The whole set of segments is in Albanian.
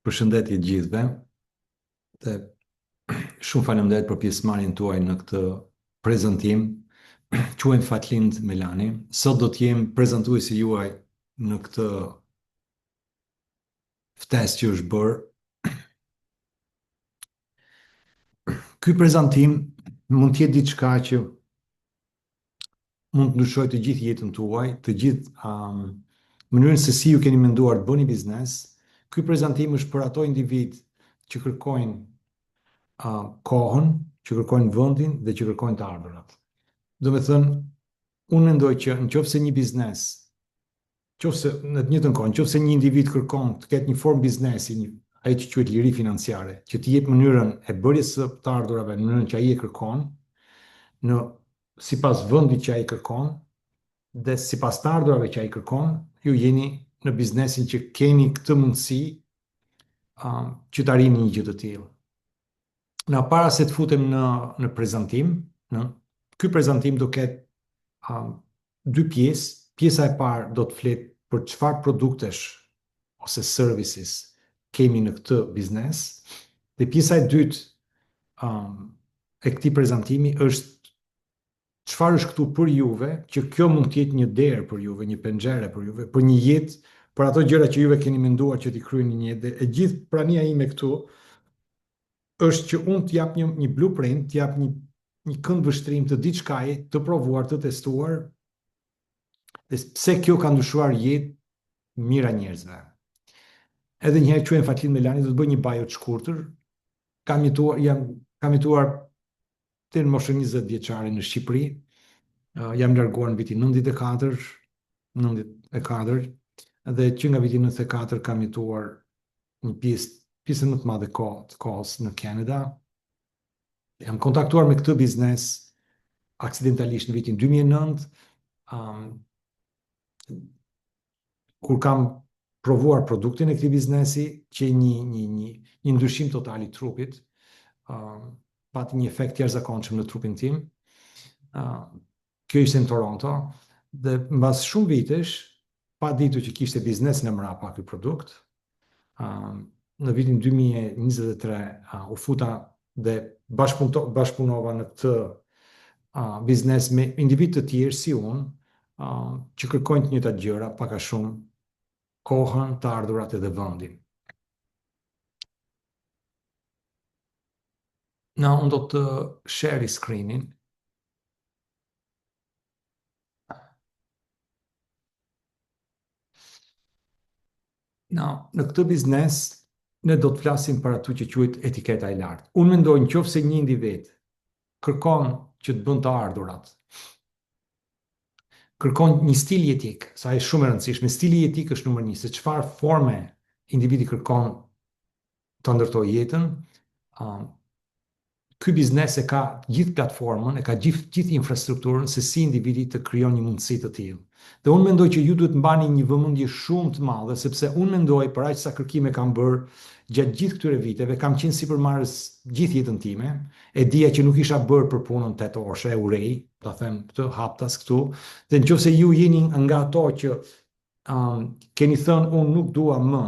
Përshëndetje gjithëve dhe shumë faleminderit për pjesëmarrjen tuaj në këtë prezantim. Quhem Fatlind Melani. Sot do të jem prezantuesi juaj në këtë ftesë që është bërë. Ky prezantim mund të jetë diçka që mund të ndryshojë të gjithë jetën tuaj, të gjithë mënyrën se si ju keni menduar të bëni biznes. Ky prezantim është për ato individ që kërkojnë kohën, që kërkojnë vendin dhe që kërkojnë të ardhurat. Do me thënë, unë mendoj që nëse një biznes, nëse në të njëjtën kohë, nëse një individ kërkon të ketë një formë biznesi, ai që quhet liri financiare, që të jep mënyrën e bërjes së të ardhurave në mënyrën që ai e kërkon, në sipas vendit që ai kërkon dhe sipas të ardhurave që ai kërkon, ju jeni në biznesin që keni këtë mundësi që të arrini një gjë të tillë. Në para se të futem në prezantim, ky prezantim do ketë dy pjesë. Pjesa e parë do të flet për çfarë produktesh ose services kemi në këtë biznes, dhe pjesa e dytë e këtij prezantimi është çfarë është këtu për juve, që kjo mund të jetë një derë për juve, një penxhere për juve, për një jetë, për ato gjëra që juve keni menduar që t'i kryeni një jetë. Dhe e gjithë prania ime këtu është që unë t'jap një blueprint, t'jap një kënd vështrim të diçkaje, të provuar, të testuar, dhe pse kjo ka ndryshuar jetë mira njerëzve. Edhe një herë quhem Fatlind Melani, do të bëj një bio të shkurtër. Kam jetuar deri në moshën 20 vjeçare në Shqipëri. Jam larguar në vitin 94, dhe që nga viti 94 kam jetuar një pjesën më të madhe të kohës në Kanada. Jam kontaktuar me këtë biznes aksidentalisht në vitin 2009, kur kam provuar produktin e këtij biznesi, që një ndryshim total i trupit, pati një efekt jashtëzakonshëm në trupin tim. Kjo ishte në Toronto, dhe mbas shumë vitesh, pa ditur që kishte biznes në mrapa ky produkt, në vitin 2023 u futa dhe bashkëpunova në këtë biznes me individ të tjerë si unë, që kërkojnë të njëjtat gjëra, pak a shumë kohën, të ardhurat edhe vendin. Unë do të share screenin. Në këtë biznes ne do të flasim për atë që quhet etiketa e lartë. Unë mendoj nëse një individ kërkon që të bën të ardhurat, kërkon një stil jetik, sa është shumë e rëndësishme. Stili jetik është numër 1, se çfarë forme individi kërkon të ndërtojë jetën. Ky biznes e ka gjithë platformën, e ka gjithë infrastrukturën se si individi të krijon një mundësi të tillë. Dhe unë mendoj që ju duhet mbani një vëmendje shumë të madhe, sepse unë mendoj, për aq sa kërkime kam bërë gjatë gjithë këtyre viteve, kam qenë sipërmarrës gjithë jetën time, e dija që nuk isha bërë për punën 8 orë, e urej, ta them këtë haptas këtu, dhe nëse ju jeni nga ato që keni thënë unë nuk dua më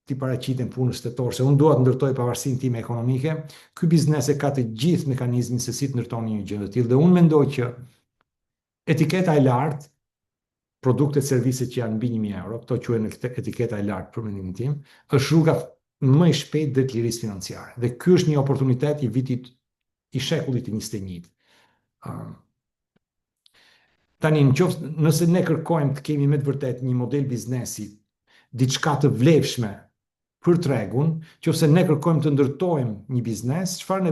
ti paraqiten punës 8 orë, se unë dua të ndërtoj pavarësinë time ekonomike, ky biznes e ka të gjithë mekanizmin se si të ndërtoni një gjë të tillë. Dhe unë mendoj që etiketa e lartë, produktet, serviset që janë mbi 1000 euro, këto quhen etiketa e lartë për mendimin tim, është rruga më e shpejtë drejt lirisë financiare. Dhe ky është një oportunitet i shekullit të 21. Tani, nëse ne kërkojmë të kemi me të vërtet një model biznesi, diçka të vlefshme për tregun, nëse ne kërkojmë të ndërtojmë një biznes, çfarë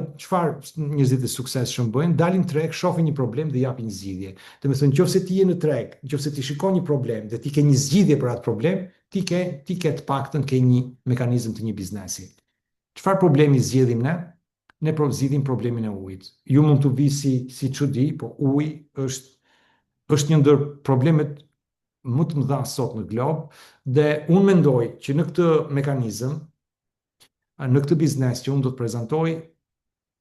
njerëzit e suksesshëm bëjnë? Dalin në treg, shohin një problem dhe japin zgjidhje. Domethënë, nëse ti je në treg, nëse ti shikon një problem dhe ti ke një zgjidhje për atë problem, ti ke të paktën ke një mekanizëm të një biznesi. Çfarë problemi zgjedhim ne? Ne zgjidhim problemin e ujit. Ju mund të vi si çudi, po uji është një ndër problemet më të mëdha sot në glob, dhe unë mendoj që në këtë mekanizëm, në këtë biznes që unë do të prezantoj,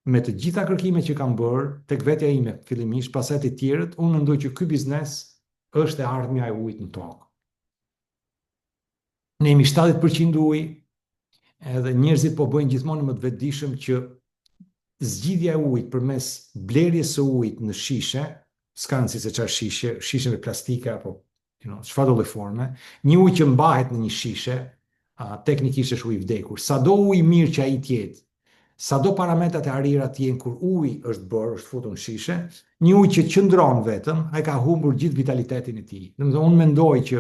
me të gjitha kërkimet që kam bërë tek vetja ime fillimisht, pastaj të tjerët, unë mendoj që ky biznes është e ardhmja e ujit në tokë. Ne jemi 70% ujë, Edhe njerëzit po bëjnë gjithmonë më të vetëdijshëm që zgjidhja e ujit përmes blerjes së ujit në shishe, s'ka rëndësi se çfarë shishe me plastike apo çfarë do lloj forme, një ujë që mbahet në një shishe, teknikisht është ujë i vdekur. Sado ujë i mirë që ai të jetë, sado parametrat e arira të jenë kur uji është bërë, është futur në shishe, një ujë që qëndron vetëm, ai ka humbur gjithë vitalitetin e tij. Domethënë unë mendoj që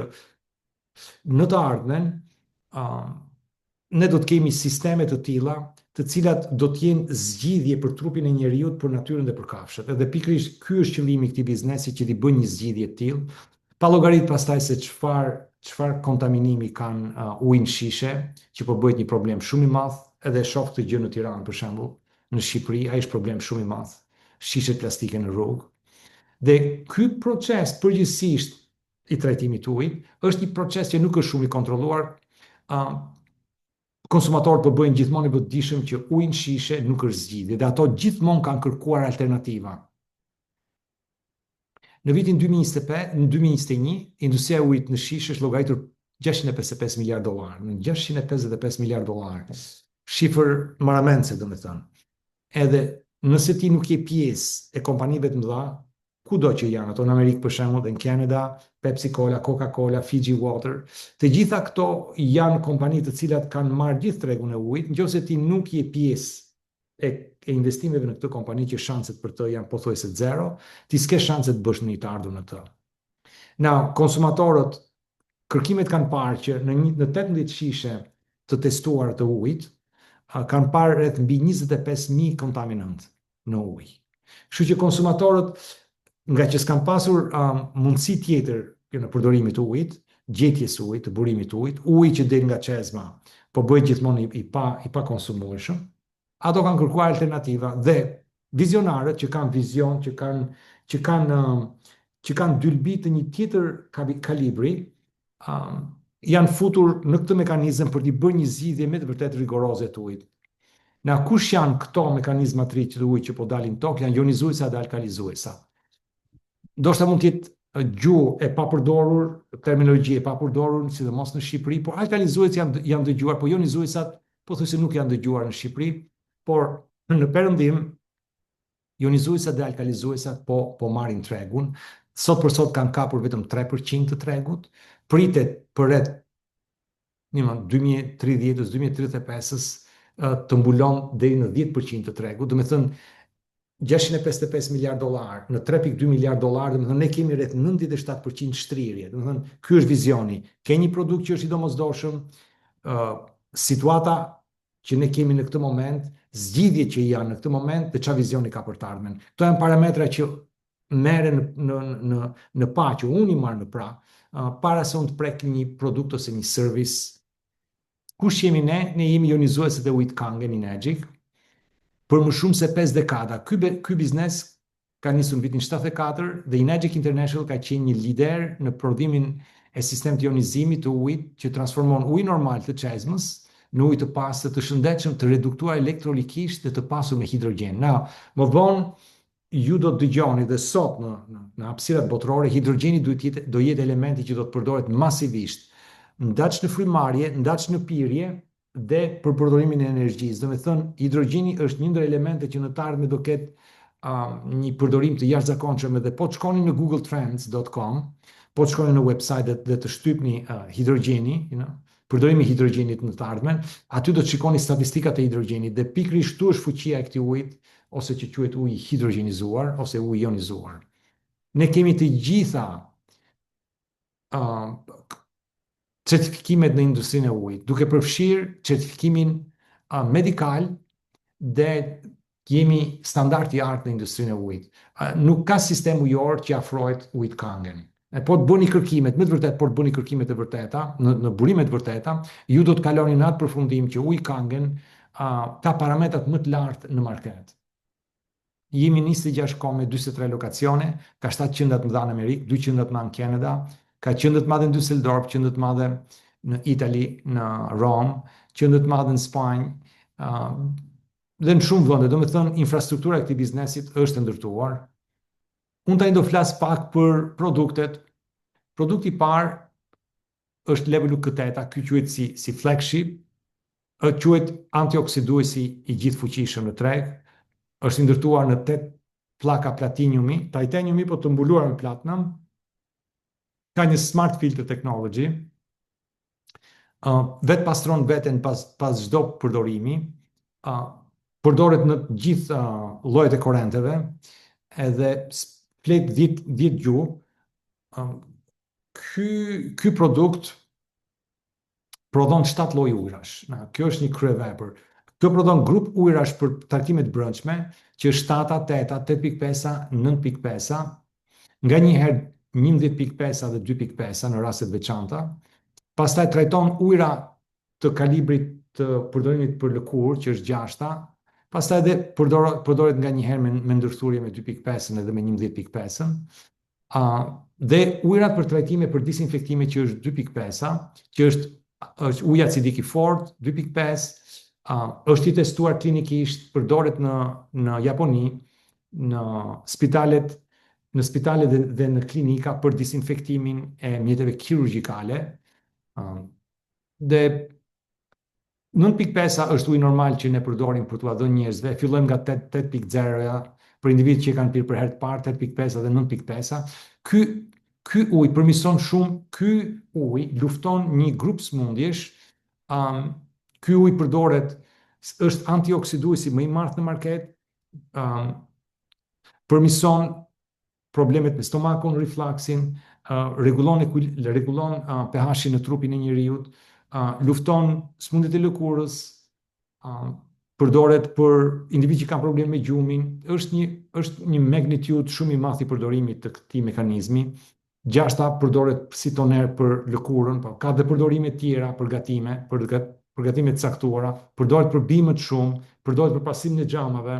në të ardhmen, ne do të kemi sisteme të tilla, të cilat do të jenë zgjidhje për trupin e njeriut, për natyrën dhe për kafshët. Edhe pikërisht ky është qëllimi i këtij biznesi, që t'i bëjë një zgjidhje të tillë, pa llogarit pastaj se çfarë kontaminimi kanë ujë në shishe, që po bëhet një problem shumë i madh, edhe shoh këtë gjë në Tiranë për shembull, në Shqipëri, ai është problem shumë i madh, shishet plastike në rrugë. Dhe ky proces përgjithsisht i trajtimit të ujit është një proces që nuk është shumë i kontrolluar. Konsumatorët po bëjnë gjithmonë e vetëdijshëm që uji në shishe nuk është zgjidhje, dhe ato gjithmonë kanë kërkuar alternativa. Në vitin 2025, në 2021, industria e ujit në shishe është llogaritur $655 miliardë. Në $655 miliardë. Shifër maramense, domethënë. Edhe nëse ti nuk je pjesë e kompanive të mëdha, kudo që janë ato, në Amerikë për shembull, dhe në Kanada, Pepsi Cola, Coca-Cola, Fiji Water, të gjitha këto janë kompani të cilat kanë marrë gjithë tregun e ujit. Nëse ti nuk je pjesë e investimeve në këtë kompani, që shanset për të janë pothuajse zero, ti s'ke shanse të bësh një të ardhur në të. Konsumatorët, kërkimet kanë parë që në 18 shishe të testuar të ujit, kanë parë rreth mbi 25.000 kontaminant në ujë. Kështu që konsumatorët, nga që s'kan pasur mundësi tjetër në përdorimin e ujit, gjetjes së ujit, të burimit të ujit, uji që del nga çezma po bëhet gjithmonë i pa konsumueshëm, ato kanë kërkuar alternativa, dhe vizionarët që kanë vizion, që kanë dylbi të një tjetër kalibri, janë futur në këtë mekanizëm për t'i bërë një zgjidhje me të vërtet rigoroze të ujit. Kush janë këto mekanizma të ri të ujit që po dalin tokë? Janë ionizuesa dhe alkalizuesa. Ndoshta mund të jetë gjuhë e papërdorur, terminologji e papërdorur, sidomos në Shqipëri, por alkalizuesit janë dëgjuar, po ionizuesat pothuajse nuk janë dëgjuar në Shqipëri, por në Perëndim ionizuesat dhe alkalizuesat po marrin tregun. Sot për sot kanë kapur vetëm 3% të tregut, pritet për rreth 2030-2035 të mbulon deri në 10% të tregut. Do të thënë $655 miliardë në $3.2 miliardë, do të thënë ne kemi rreth 97% shtrirje. Do të thënë ky është vizioni. Ke një produkt që është i domosdoshëm, situata që ne kemi në këtë moment, zgjidhjet që janë në këtë moment, dhe çfarë vizioni ka për të ardhmen. Këto janë parametra që merren në pa, që unë i marr në pra, para se unë të prek një produkt ose një service. Kush jemi ne? Ne jemi ionizuesit e ujit Kangen Energy për më shumë se 5 dekada. Ky biznes ka nisur në vitin 74 dhe Energetic International ka qenë një lider në prodhimin e sistemit të ionizimit të ujit, që transformon ujë normal të çezmës në ujë të pastër, të shëndetshëm, të reduktuar elektrolikisht dhe të pasur me hidrogjen. Më vonë ju do të dëgjoni, dhe sot në hapësirat botërore, hidrogjeni do jetë elementi që do të përdoret masivisht, ndaç në frymarrje, ndaç në pirje dhe për përdorimin e energjisë. Do të thënë, hidrogjeni është një ndër elementet që në të ardhmen do ketë një përdorim të jashtëzakonshëm, dhe po të shkoni në googletrends.com, po të shkoni në website dhe të shtypni hidrogjeni, përdorimi i hidrogjenit në të ardhmen, aty do të shikoni statistikat e hidrogjenit, dhe pikërisht këtu është fuqia e këtij ujit, ose që quhet uji hidrogjenizuar ose uji ionizuar. Ne kemi të gjitha certifikimet në industrinë e ujit, duke përfshirë certifikimin medikal, dhe jemi standard i lartë në industrinë e ujit. Nuk ka sistem ujor që afrohet ujit Kangen. Po të bëni kërkimet, me të vërtet, po të bëni kërkimet e vërteta, në burimet vërteta, ju do të kaloni në atë përfundim që uji Kangen ka parametrat më të lartë në market. Jemi 26 kombe, 43 lokacione, ka 7 qendra të mëdha në Amerikë, 2 qendra të mëdha në Kanada, ka qendra të mëdha në Düsseldorf, qendra të mëdha në Itali, në Rom, qendra të mëdha në Spanjë, dhe në shumë vende. Do të thënë, infrastruktura e këtij biznesit është ndërtuar. Unë tani do flas pak për produktet. Produkti i parë është levelu K8, ky quhet si flagship, quhet antioksiduesi i gjithë fuqishëm në treg, është ndërtuar në 8 pllaka platiniumi, titaniumi po të mbuluar me platinum, ka një smart filter technology, vetë pastron veten pas çdo përdorimi, përdoret në gjithë llojet e korrenteve, edhe flet 10 gjuhë. Ky produkt prodhon 7 lloj ujërash. Kjo është një kryevepër. Kjo prodhon grup ujërash për trajtime të brendshme, që është 7, 8, 8.5, 9.5, nganjëherë 11.5 dhe 2.5 në raste të veçanta. Pastaj trajton ujëra të kalibrit të përdorimit për lëkurë, që është 6. Pastaj edhe përdoret nganjëherë me ndërthurje me 2.5 edhe me 11.5. Dhe ujërat për trajtime për disinfektime, që është 2.5, që është ujë acidik i fortë, 2.5, është i testuar klinikisht, përdoret në Japoni, në spitalet dhe në klinika për disinfektimin e mjeteve kirurgjikale. Dhe 9.5 është ujë normal që ne përdorim për t'u dhënë njerëzve. Fillojmë nga 8.0 për individët që kanë pirë për herë të parë, 8.5 dhe 9.5. Ky ujë përmirëson shumë, ky ujë lufton një grup sëmundjesh. Ky ujë përdoret, është antioksiduesi më i madh në market, përmirëson problemet me stomakun, refluksin, rregullon pH-in në trupin e njerëzit, lufton sëmundjet e lëkurës, përdoret për individ që kanë probleme me gjumin, është një magnitude shumë i madh i përdorimit të këtij mekanizmi. 6 përdoret si toner për lëkurën, po ka dhe përdorime tjera për gatime, të caktuara, përdoret për bime të shumë, përdoret për pastrimin e xhamave.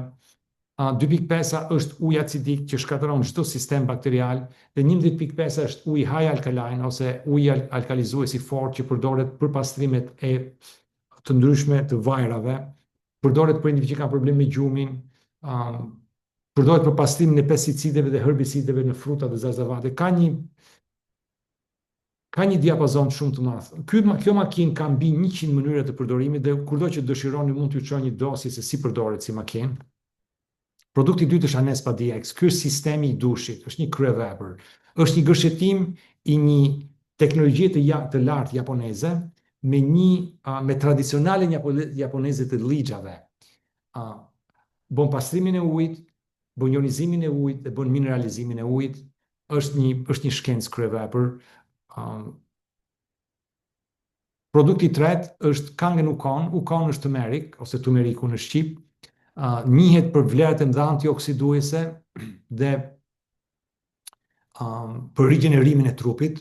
2.5 është ujë acidik që shkatëron çdo sistem bakterial, dhe 11.5 është ujë high alkaline ose ujë alkalizues i fortë që përdoret për pastrimet të ndryshme të vajrave, përdoret për individ që kanë probleme me gjumin, përdoret për pastrimin e pesticideve dhe herbicideve në fruta dhe zarzavate. Ka një diapazon shumë të madh. Kjo makinë ka mbi 100 mënyra të përdorimit dhe kurdo që dëshironi mund t'ju çoj një dosje se si përdoret si makinë. Produkti i dytë është Anespa DX. Ky është sistemi i dushit, është një kryevepër. Është një gërshetim i një teknologjie të lartë japoneze me tradicionale japoneze të ligjave. Bën pastrimin e ujit, bën ionizimin e ujit dhe bën mineralizimin e ujit. Është një shkencë kryevepër. Produkti i tretë është Kangen Ukon. Ukon është turmeric ose turmeriku në shqip. Njihet për vlerat e mëdha antioksiduese dhe për rigjenerimin e trupit.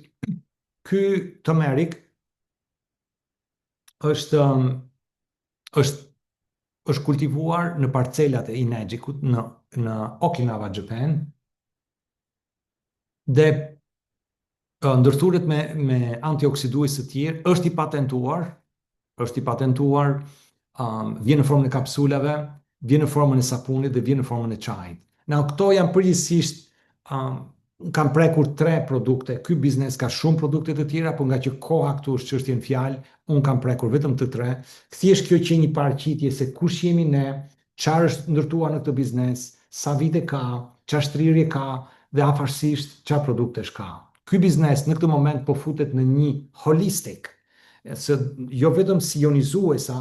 Ky turmeric është kultivuar në parcelat e Inejikut në Okinawa, Japan, dhe ndërthuret me antioksiduese të tjerë, është i patentuar, vjen në formën e kapsulave, vjen në formën e sapunit dhe vjen në formën e çajit. Këto janë përgjithsisht, kam prekur 3 produkte. Ky biznes ka shumë produkte të tjera, por nga që koha këtu është çështje në fjalë, unë kam prekur vetëm të 3. Thjesht kjo që një paraqitje se kush jemi ne, çfarë është ndërtuar në këtë biznes, sa vite ka, çfarë shtrirje ka dhe afërsisht çfarë produktesh ka. Ky biznes në këtë moment po futet në një holistik, se jo vetëm si ionizuesa,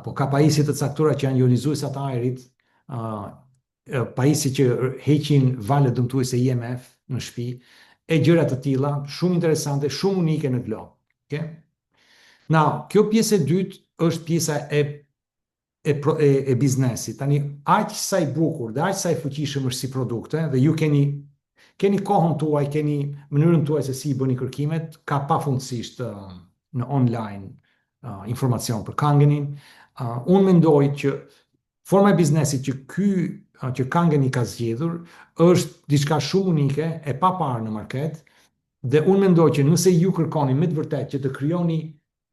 po ka pajisje të caktuara që janë ionizuesa të ajrit, pajisje që heqin valët dëmtuese IMF në shtëpi, e gjëra të tilla, shumë interesante, shumë unike në glob. Kjo pjesë e dytë është pjesa e biznesit. Tani, aq sa i bukur dhe aq sa i fuqishëm është si produkte, dhe ju keni kohën tuaj, keni mënyrën tuaj se si i bëni kërkimet, ka pafundësisht në online informacion për Kangenin. Unë mendoj që forma e biznesit që Kangeni ka zgjedhur është diçka shumë unike, e paparë në market, dhe unë mendoj që nëse ju kërkoni me të vërtet që të krijoni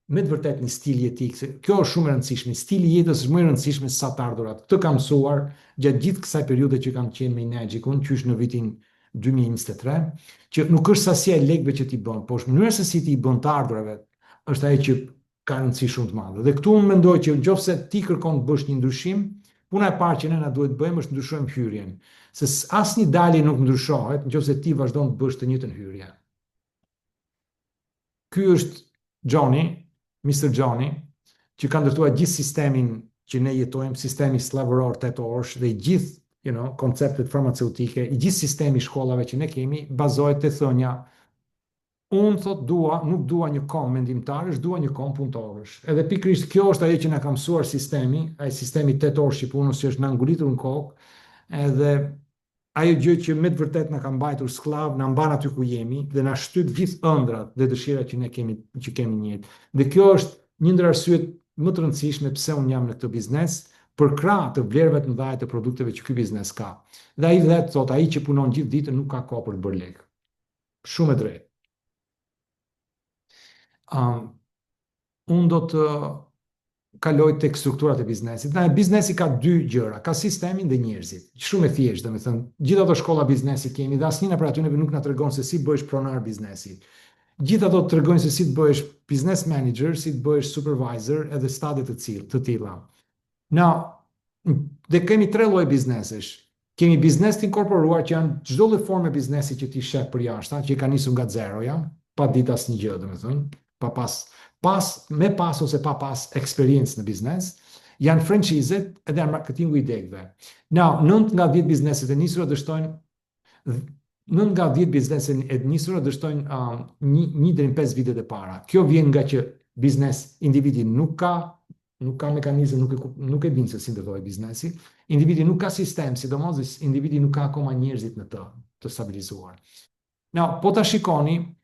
me të vërtet një stil jetik, se kjo është shumë e rëndësishme, stili jetës është më i rëndësishme se sa të ardhurat. Këtë kam mësuar gjatë gjithë kësaj periudhe që kam qenë me Inejikun, qysh në vitin 2023, që nuk është sasia e lekëve që ti bën, por është mënyra se si ti i bën të ardhurave, është ajo që ka rëndësi shumë të madhe. Dhe këtu unë mendoj që nëse ti kërkon të bësh një ndryshim, puna e parë që ne na duhet të bëjmë është ndryshojmë hyrjen. Se asnjë dalje nuk ndryshohet nëse ti vazhdon të bësh të njëjtën hyrje. Ky është Johnny, Mr. Johnny, që ka ndërtuar gjithë sistemin që ne jetojmë, sistemi slavëror 8 orësh dhe i gjithë konceptet farmaceutike, i gjithë sistemi shkollave që ne kemi, bazohet te thënia unë thot nuk dua një kom mendimtarësh, dua një kom punëtorësh. Edhe pikërisht kjo është ajo që na ka mësuar sistemi, ai sistemi 8 orësh i punës që është na ngulitur në kokë, edhe ajo gjë që me të vërtet na ka mbajtur skllav, na mban aty ku jemi dhe na shtyp gjithë ëndrat dhe dëshirat që ne kemi në jetë. Dhe kjo është një ndër arsyet më të rëndësishme pse unë jam në këtë biznes, për krah të vlerëve të mëdha të produkteve që ky biznes ka. Dhe ai vetë thot, ai që punon gjithë ditën nuk ka kohë për të bërë lek. Shumë e drejtë. Unë do të kaloj tek strukturat e biznesit. Biznesi ka dy gjëra, ka sistemin dhe njerëzit. Shumë e thjeshtë, domethënë, gjithë ato shkolla biznesi kemi dhe asnjëna prej atyre nuk na tregon se si bëhesh pronar biznesi. Gjithë ato të tregojnë se si të bëhesh business manager, si të bëhesh supervisor edhe stade të tilla. Dhe kemi 3 lloje biznesesh. Kemi biznes të inkorporuar që janë çdo lloj forme biznesi që ti shef për jashtë, që ka nisur nga zeroja, pa ditë asnjë gjë, domethënë, me pas ose pa pas eksperiencë në biznes, janë franchise edhe janë marketingu i degëve. 9 nga 10 bizneset e nisura dështojnë 9 nga 10 bizneset e nisura dështojnë 1 deri në 5 vitet e para. Kjo vjen nga që biznes individi nuk ka mekanizëm, nuk e din se si ndërtohet biznesi. Individi nuk ka sistem, sidomos individi nuk ka akoma njerëzit në të stabilizuar. Po ta shikoni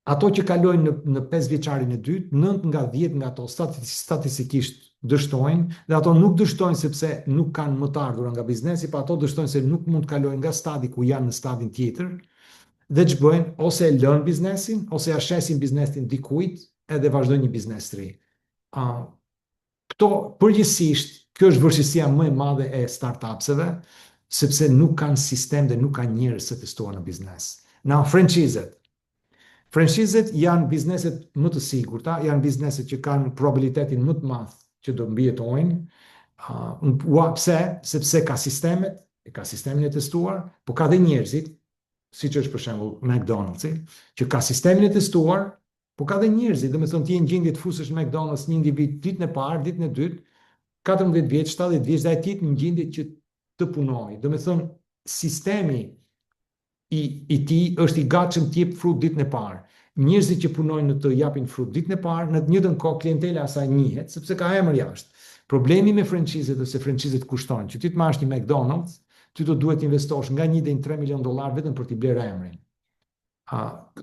ato që kalojnë në 5 vjeçarin e dytë, 9 nga 10 nga ato statistikisht dështojnë, dhe ato nuk dështojnë sepse nuk kanë më të ardhura nga biznesi, pa ato dështojnë se nuk mund të kalojnë nga stadi ku janë në stadin tjetër, dhe që bëjnë, ose e lënë biznesin, ose ja shesin biznesin dikujt, edhe vazhdojnë një biznes të ri. Këto përgjithsisht, kjo është vështirësia më e madhe e startupseve, sepse nuk kanë sistem dhe nuk kanë njerëz të testuar në biznes. Franchise-et janë bizneset më të sigurta, janë bizneset që kanë probabilitetin më të madh që do mbijetojnë. Pse? Sepse ka sistemet, ka sistemin e testuar, po ka dhe njerëzit, siç është për shembull McDonald's, që ka sistemin e testuar, po ka dhe njerëzit, domethënë ti je në gjendje të fusësh në McDonald's një individ ditën e parë, ditën e dytë, 14 vjeç, 70 vjeç, dhe ai ti në gjendje që të punojë. Domethënë sistemi i ti është i gatshëm të jep frut ditën e parë. Njerëzit që punojnë në të japin frut ditën e parë, në të njëjtën kohë klientela e asaj njihet, sepse ka emër jashtë. Problemi me franchise-et ose franchise-et kushtojnë që ti të marrësh një McDonald's, ti do duhet të investosh nga 1 deri në 3 milion dollar vetëm për t'i blerë emrin.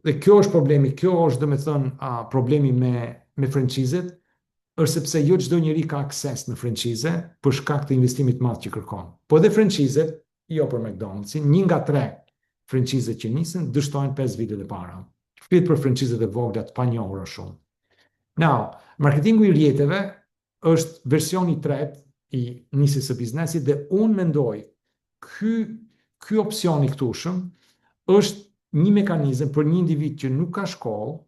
Dhe kjo është problemi, kjo është domethënë problemi me franchise-et, është sepse jo çdo njeri ka akses në franchise për shkak të investimit të madh që kërkon. Po edhe franchise-et, jo për McDonald's-in, 1 nga 3 franchise që nisën dështojnë 5 vitet e para. Flet për franchise-et e vogla të panjohura shumë. Marketingu i rrjeteve është versioni i tretë i nisjes së biznesit dhe unë mendoj ky opsion i këtushëm është një mekanizëm për një individ që nuk ka shkollë,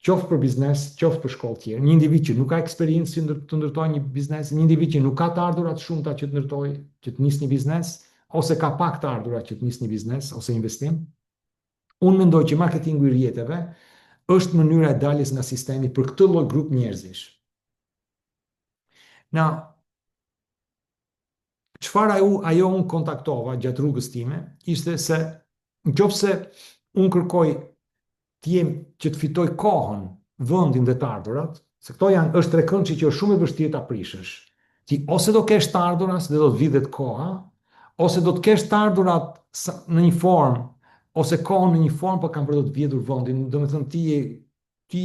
qoftë për biznes, qoftë për shkollë tjerë, një individ që nuk ka eksperiencë të ndërtojë një biznes, një individ që nuk ka të ardhura të shumta që të nisë një biznes, ose ka pak të ardhura që të nisë një biznes ose investim. Unë mendoj që marketingu i rrjeteve është mënyra e daljes nga sistemi për këtë lloj grup njerëzish. Çfarë ajo unë kontaktova gjatë rrugës time, ishte se nëse unë kërkoj që të fitoj kohën, vendin dhe të ardhurat, se këto është trekëndshi që është shumë e vështirë ta prishësh. Ti ose do kesh të ardhurat dhe do të vitet koha, ose do të kesh të ardhurat në një formë, ose kohën në një formë, por kanë për të vjedhur vendin. Domethënë ti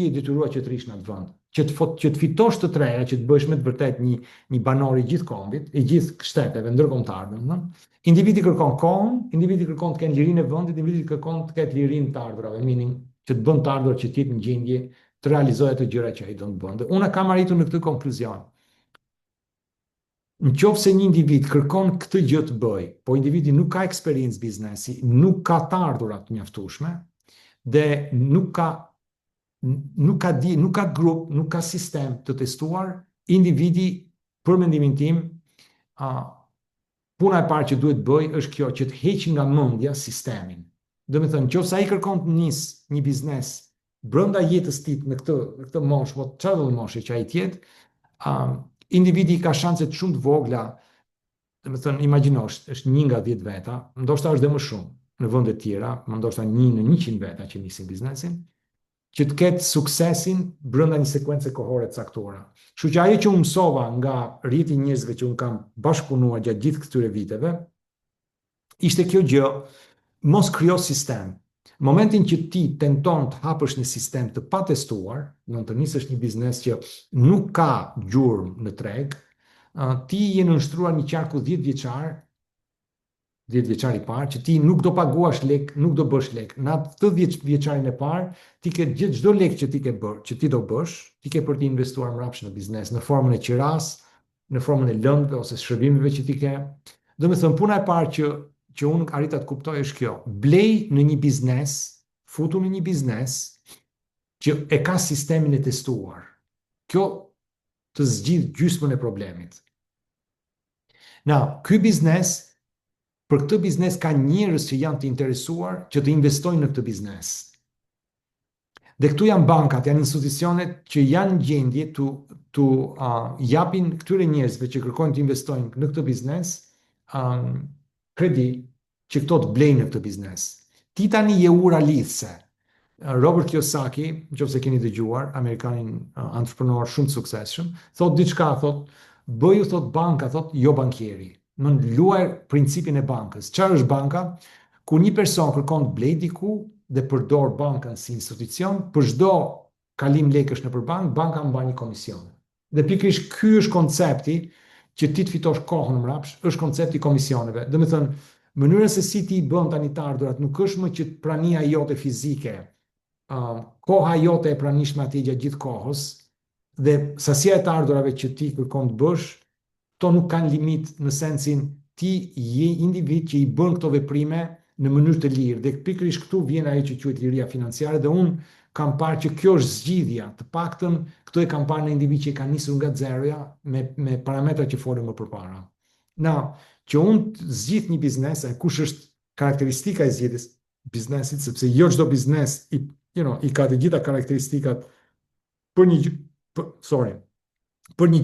je detyruar që të rish në atë vend, që të fitosh të treja, që të bësh me të vërtet një banor i gjithë kombit, i gjithë shteteve ndërkombëtare. Individi kërkon kohën, individi kërkon të kenë lirinë e vendit, individi kërkon të ketë lirinë të ardhurave, meaning që të bën të ardhurat që të jetë në gjendje të realizojë ato gjëra që ai do të bënte. Unë kam arritur në këtë konkluzion. Nëse një individ kërkon këtë gjë të bëj, po individi nuk ka eksperiencë biznesi, nuk ka të ardhurat të mjaftueshme dhe nuk ka nuk ka nuk ka grup, nuk ka sistem të testuar, individi, për mendimin tim, puna e parë që duhet bëj është kjo, që të heqë nga mendja sistemin. Do me thënë, nëse ai kërkon të nis një biznes brenda jetës së tij në këtë moshë, po çfarë do moshë që ai tjetë, individi ka shanse shumë të vogla. Do me thënë, imagjinosh, është 1 nga 10 veta, ndoshta është dhe më shumë në vende të tjera, ndoshta 1 në 100 veta që nisin biznesin, që të ketë suksesin brenda një sekuence kohore të caktuara. Kështu që ajo që unë mësova nga rrjeti i njerëzve që unë kam bashkëpunuar gjatë gjithë këtyre viteve, ishte kjo gjë, mos krijo sistem. Momentin që ti tenton të hapësh një sistem të patestuar, do të nisësh një biznes që nuk ka gjurmë në treg, ti je nënshtruar një qarku 10 vjeçar, 10 vjeçari i parë, që ti nuk do paguash lek, nuk do bësh lek. Në atë 10 vjeçarin e parë, ti ke gjithë çdo lek që ti ke bërë, që ti do bësh, ti ke për të investuar mbrapsht në biznes, në formën e qiras, në formën e lëndëve ose shërbimeve që ti ke. Do me thënë, puna e parë që unë arrita të kuptoj është kjo. Blej në një biznes, futu në një biznes që e ka sistemin e testuar. Kjo të zgjidh gjysmën e problemit. Ky biznes, për këtë biznes ka njerëz që janë të interesuar që të investojnë në këtë biznes. Dhe këtu janë bankat, janë institucionet që janë në gjendje të japin këtyre njerëzve që kërkojnë të investojnë në këtë biznes kredi që këto të blejnë në këtë biznes. Ti tani je ura lidhse. Robert Kiyosaki, nëse keni dëgjuar, amerikanin entrepreneur shumë të suksesshëm, thot diçka, thot, bëju, thot, banka, thot, jo bankieri. Në luaj principin e bankës. Çfarë është banka? Kur një person kërkon të blejë diku dhe përdor bankën si institucion, për çdo kalim lekësh nëpër bankë, banka mban një komision. Dhe pikërisht ky është koncepti që ti të fitosh kohën mbrapsht, është koncepti i komisioneve. Do të thënë, mënyra se si ti bën tani të ardhurat nuk është më që prania jote fizike, koha jote e pranishme atje gjatë gjithë kohës dhe sasia e të ardhurave që ti kërkon të bësh, to nuk kanë limit në sensin ti je individ që i bën këto veprime në mënyrë të lirë. Dhe pikërisht këtu vjen ajo që quhet liria financiare dhe unë kam parë që kjo është zgjidhja. Të paktën këto e kam parë në individ që i kanë nisur nga zeroja me parametra që folëm më përpara. Që unë zgjidh një biznes, kush është karakteristika e zgjedhjes biznesit, sepse jo çdo biznes i ka të gjitha karakteristikat për një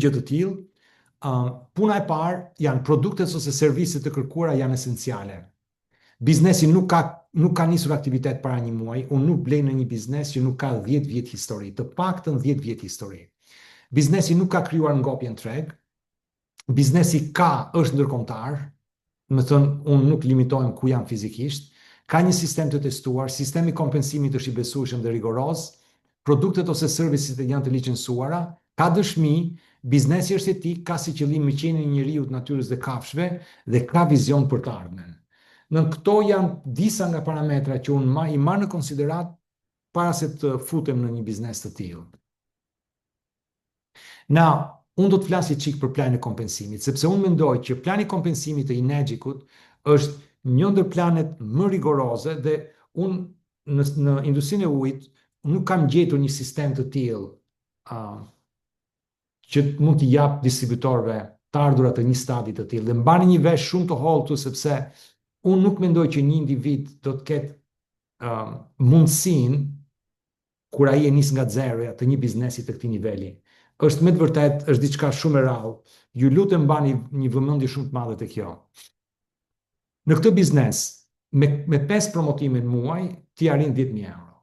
gjë të tillë. Puna e parë janë produktet ose serviset të kërkuara janë esenciale. Biznesi nuk ka nisur aktivitet para një muaji, unë nuk blej në një biznes që nuk ka 10 vjet histori, të paktën 10 vjet histori. Biznesi nuk ka krijuar ngopje në treg, biznesi është ndërkombëtar, më thënë, unë nuk limitohem ku jam fizikisht, ka një sistem të testuar, sistemi kompensimit është i besueshëm dhe rigoroz, produktet ose serviset janë të licencuara, ka dëshmi, biznesi është etik, ka si qëllim mirëqenien e njeriut, natyrës dhe kafshëve dhe ka vizion për të ardhmen. Në këto janë disa nga parametra që unë i marr në konsiderat para se të futem në një biznes të tillë. Unë do të flasë çik për planin e kompensimit, sepse unë mendoj që plani i kompensimit të Inexhikut është një ndër planet më rigoroze dhe unë në industrinë e ujit nuk kam gjetur një sistem të tillë që mund t'i jap distributorëve të ardhurat të një stadi të tillë. Dhe mbani një vesh shumë të hollëtu sepse unë nuk mendoj që një individ do të ketë mundësinë kur ai nis nga zeroja të një biznesi të këtij niveli. Është me të vërtet, është diçka shumë e rrallë. Ju lutem mbani një vëmendje shumë të madhe te kjo. Në këtë biznes, me 5 promotime në muaj, ti arrin 10.000 euro.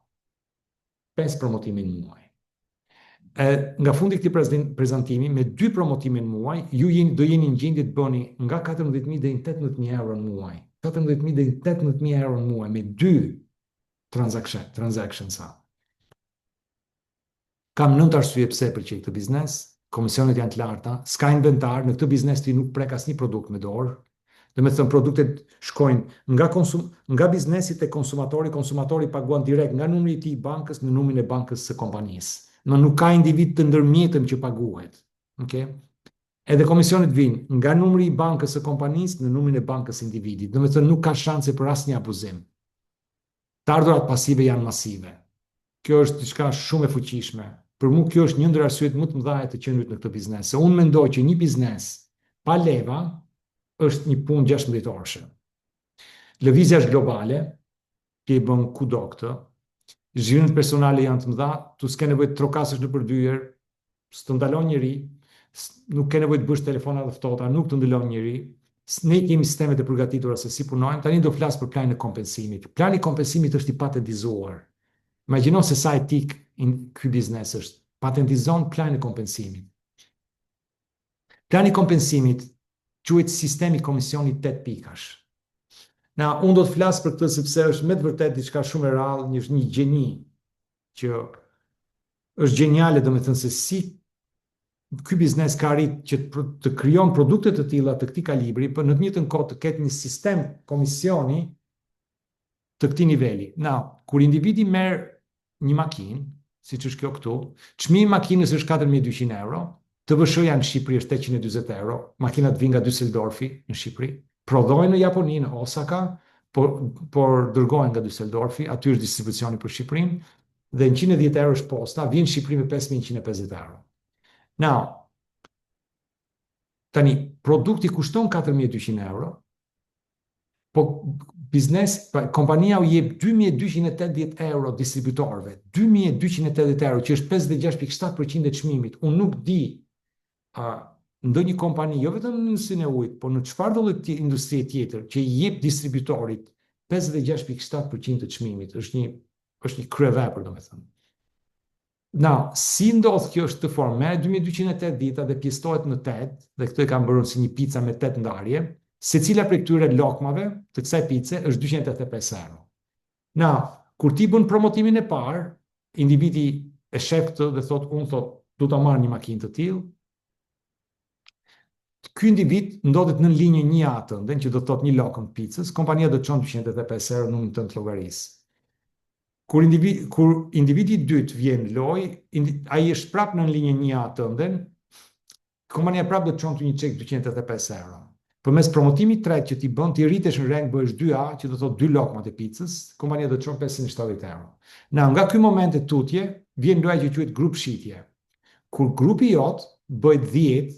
5 promotime në muaj. Nga fundi këtij prezantimi, me 2 promotime në muaj, ju do jeni në gjendje të bëni nga 14.000 deri në 18.000 euro në muaj. 14.000 deri në 18.000 euro në muaj me 2 transactions. Kam 9 arsye pse pëlqej këtë biznes, komisionet janë të larta, s'ka inventar, në këtë biznes ti nuk prek asnjë produkt me dorë. Do të thënë produktet shkojnë nga biznesi te konsumatori paguan direkt nga numri i tij i bankës në numrin e bankës së kompanisë. Nuk ka individ të ndërmjetëm që paguhet. Okay? Edhe komisionet vinë nga numri i bankës së kompanisë në numrin e bankës së individit. Do të thënë nuk ka shanse për asnjë abuzim. Të ardhurat pasive janë masive. kjo është diçka shumë e fuqishme. Për mua kjo është një ndër arsyet më të mëdha të qenurit në këtë biznes. Se unë mendoj që një biznes pa leva është një punë 16 orëshe. Lëvizja është globale, që i bën kudo këtë. Zhvillimet personale janë të mëdha, tu s'ke nevojë të trokasësh në përdyer, s'të ndalon njëri, nuk ke nevojë të bësh telefona të ftohta, nuk të ndalon njëri. Ne kemi sistemet e përgatitura se si punojmë. Tani do flas për planin e kompensimit. Plani i kompensimit është i patentizuar. Imagjino se sa etik ky biznes është. Patentizon planin e kompensimit. Plani i kompensimit quhet sistemi komisioni 8 pikash. Unë do të flas për këtë sepse është me të vërtet diçka shumë e rrallë, një gjeni që është geniale, domethënë se si ky biznes ka arrit që të krijon produkte të tilla të këtij kalibri, por në të njëjtën kohë të ketë një sistem komisioni të këtij niveli. Kur individi merr një makinë, siç është kjo këtu, çmimi i makinës është 4200 euro, TVSH-ja në Shqipëri është 840 euro, makinat vijnë nga Düsseldorfi në Shqipëri, prodhohen në Japoni, në Osaka, por dërgohen nga Düsseldorfi, aty është distribucioni për Shqipërinë, dhe në 110 euro është posta, vjen në Shqipëri me 5150 euro. Tani, produkti kushton 4200 euro, po kompania u jep 2280 euro distributorëve, 2280 euro, që është 56.7% e çmimit. Unë nuk di ndonjë kompani, jo vetëm në industриnë e ujit, por në çfarëdo lloj industrie tjetër, që i jep distributorit 56.7% të çmimit. Është një kryevepër, domethënë. Si ndodh kjo është të formë? Merret 2280 dita dhe pjesëtohet në 8, dhe këtë e kam bërë si një pica me 8 ndarje. Secila prej këtyre lokmave të kësaj pice është 285 euro. Kur ti bën promotimin e parë, individi e shef këtë dhe thot, du ta marr një makinë të tillë. Ky individ ndodhet në linjë 1A të ëndën, që do të thotë një lokëm të picës, kompania do të çon 285 euro në numrin të llogarisë. Kur individi i dytë vjen loj, ai është prapë në linjë 1A të ëndën, kompania prapë do të çonte një çek 285 euro. Përmes promotimit tretë që ti bën, ti rritesh në rang, bëhesh 2A, që do të thotë 2 lokmat e picës, kompania do të çon 570 euro. Nga ky moment e tutje, vjen loja që quhet grup shitje. Kur grupi jot bëhet 10,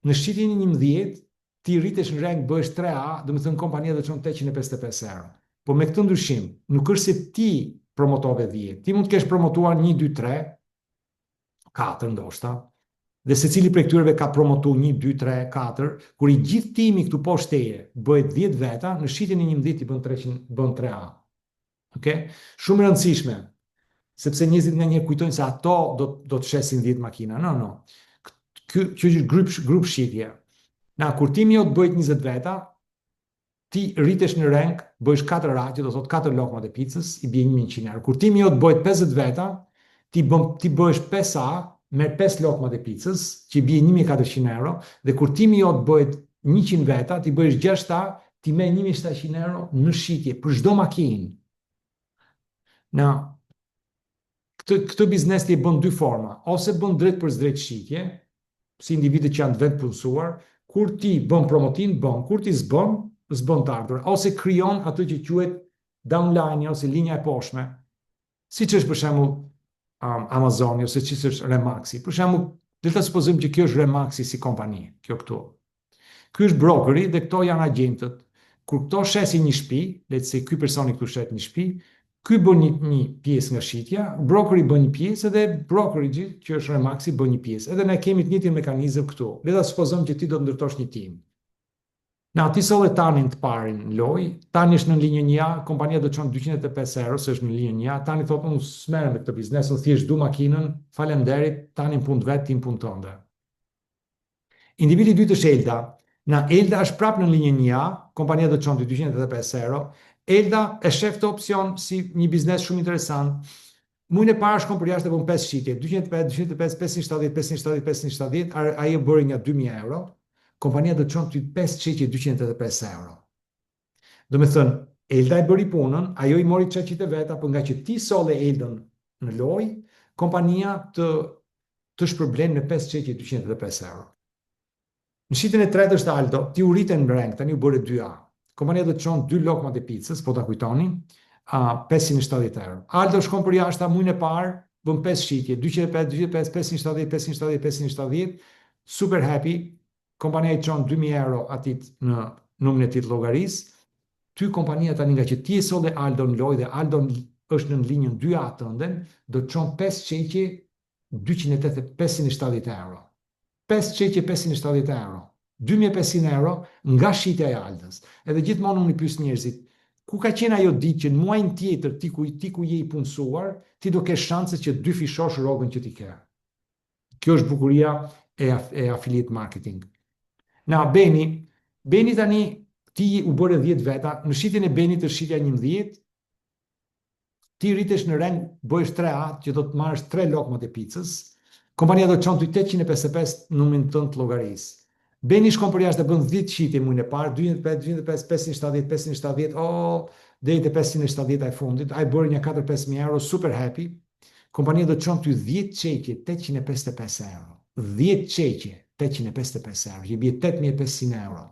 në shitjen e 11, ti rritesh në rang, bëhesh 3A, domethënë kompania do të çon 855 euro. Po me këtë ndryshim, nuk është se ti promotove 10, ti mund të kesh promotuar 1, 2, 3, 4 ndoshta, dhe secili prej këtyreve ka promotuar 1, 2, 3, 4, kur i gjithë timi këtu poshtë teje bëhet 10 veta, në shitjen e 11 i bën 3A. Okay? Shumë e rëndësishme, sepse njerëzit nganjëherë kujtojnë se ato do të shesin 10 makina. No. Kjo është grup shitje. Kur timi jot bëhet 20 veta, ti rritesh në rank, bëhesh 4A, që do thot 4 lokmat e picës, i bie 1100 euro. Kur timi jot bëhet 50 veta, ti bëhesh 5A, merr 5 lokmat e picës, që i bie 1400 euro, dhe kur timi jot bëhet 100 veta, ti bëhesh 6A, ti merr 1700 euro në shitje për çdo makinë. Këtë biznes ti e bën dy forma, ose bën drejt për drejt shitje, si individët që janë të vetë punësuar, kur ti bën promotin, kur ti s'bën të ardhur, ose krijon atë që quhet downline ose linja e poshtme, siç është për shembull Amazoni ose siç është Remaxi. Për shembull, le ta supozojmë që kjo është Remaxi si kompani, kjo këtu. Ky është brokeri dhe këto janë agjentët. Kur këto shesin një shtëpi, le të thënë ky personi këtu shet një shtëpi, ky bën një pjesë nga shitja, brokeri bën një pjesë dhe brokeri që është Remaxi bën një pjesë. Edhe ne kemi të njëjtin mekanizëm këtu. Le ta supozojmë që ti do të ndërtosh një tim. Ti solle tanin të parin në loj, tani është në linjë 1A, kompania do të çon 285 euro, se është në linjë 1A, tani thotë unë s'merrem me këtë biznes, unë thjesht du makinën, faleminderit, tani punë vet, tim punë tënde. Individi i dytë është Elda. Elda është prapë në linjë 1A, kompania do të çon 285 euro. Elda e shef të opsion si një biznes shumë interesant. Muajin e parë shkon për jashtë e bën 5 shitje, 285, 570, 570, 570, ai e bëri nga 2000 euro. Kompania do të çon ty 5 çeqe 285 euro. Do me thënë, Elda e bëri punën, ajo i mori çeqit e veta, por nga që ti solle Eldën në loj, kompania të shpërblen me 5 çeqe 285 euro. Në shitjen e tretë është Aldo, ti u rriten në rank, tani u bëre 2A. Kompania do të çon 2 lokmat e picës, po ta kujtoni, 570 euro. Aldo shkon për jashta muajin e parë, bën 5 shitje, 205, 570, 570, 570, super happy, kompania i çon 2000 euro atit në numrin e tij të llogarisë. Ty kompania tani nga që ti e solle Aldo në lojë dhe Aldo është në linjën 2A tënden, do të çon 5 çeqje 570 euro. 5 çeqje 570 euro. 2500 euro nga shitja e Aldës. Edhe gjithmonë unë i pyes njerëzit, ku ka qenë ajo ditë që në muajin tjetër ti ku je i punësuar, ti do kesh shanse që 2 fishosh rrogën që ti ke. Kjo është bukuria e affiliate marketing. Na, Beni tani, ti u bërë 10 veta, në shitjen e Benit është shitja 11, ti rritesh në rang, bëhesh 3A, që do të marrësh 3 lokmat e picës, kompania do të çon ty 855 numrin tënd të llogarisë. Beni shkon për jashtë dhe bën 10 shitje muajin e parë, 205, 570, 570, deri te 570 e fundit, ai bëri një 4-5.000 euro, super happy. Kompania do të çon ty 10 çeqje 855 euro. 10 çeqje 855 euro, që bie 8500 euro.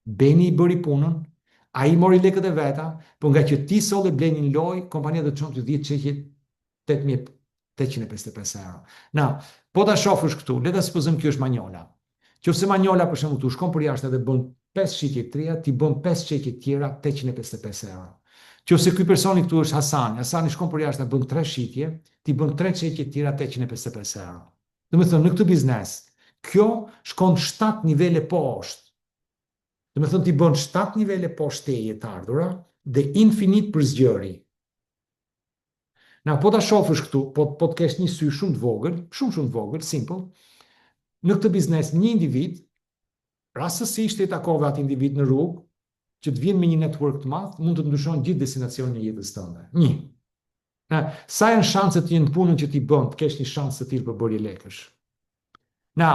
Beni i bëri punën, ai mori lekët e veta, por nga që ti solle Blenin loj, kompania do të çon ty 10 çeqje 8855 euro. Na, po ta shohësh këtu, le ta supozojmë kjo është Manjola. Nëse Manjola për shembull tu shkon për jashtë dhe bën 5 shitje të tjera, ti bën 5 çeqje të tjera 855 euro. Nëse ky personi këtu është Hasani shkon për jashtë dhe bën 3 shitje, ti bën 3 çeqje të tjera 855 euro. Domethënë në këtë biznes, kjo shkon 7 nivele poshtë. Domethënë ti bën 7 nivele poshteje të ardhura dhe infinit për zgjëri. Na, po ta shohësh këtu, po të kesh një sy shumë të vogël, shumë të vogël, simple. Në këtë biznes, një individ, rastësisht e takove atë individ në rrugë, që të vjen me një network të madh, mund të ndryshon gjithë destinacionin e jetës tënde. Një. Sa janë shanset të jenë punën që ti bën, të kesh një shans të tillë për bërje lekësh. Na,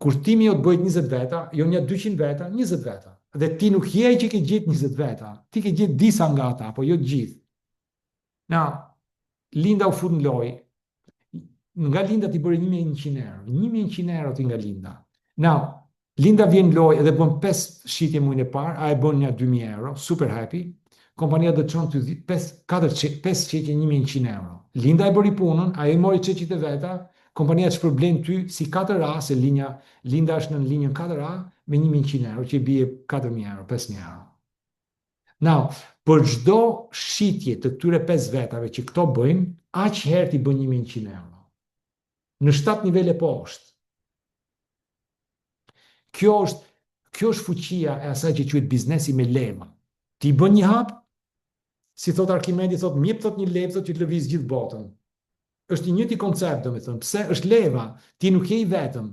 kur timi jo të bëjt 20 veta, jo një 200 veta, 20 veta. Dhe ti nuk je ai që ke gjetë 20 veta, ti ke gjetë disa nga ata, apo jo të gjithë. Na, Linda u fut në lojë. Nga Linda ti bëri 1100 euro. 1100 euro ti nga Linda. Na, Linda vjen në lojë dhe bën 5 shitje muajin e parë, a e bën një 2000 euro, super happy. Kompania do të çon ty 5 çeqje 1100 euro. Linda e bëri punën, ai e mori çeqjet e veta, kompania të shpërblen ty si 4A, se Linda është në linjën 4A me 1100 euro, që i bie 4000 euro, 5000 euro. Now, për çdo shitje të këtyre 5 vetave që këto bëjnë, aq herë ti bën 1100 euro. Në 7 nivele poshtë. Kjo është fuqia e asaj që quhet biznesi me leva. Ti bën një hap, si thot Arkimedi, thot mjep thot një levë thot që të lëviz gjithë botën. Është një njëjti koncept, domethënë, pse është leva, ti nuk je i vetëm.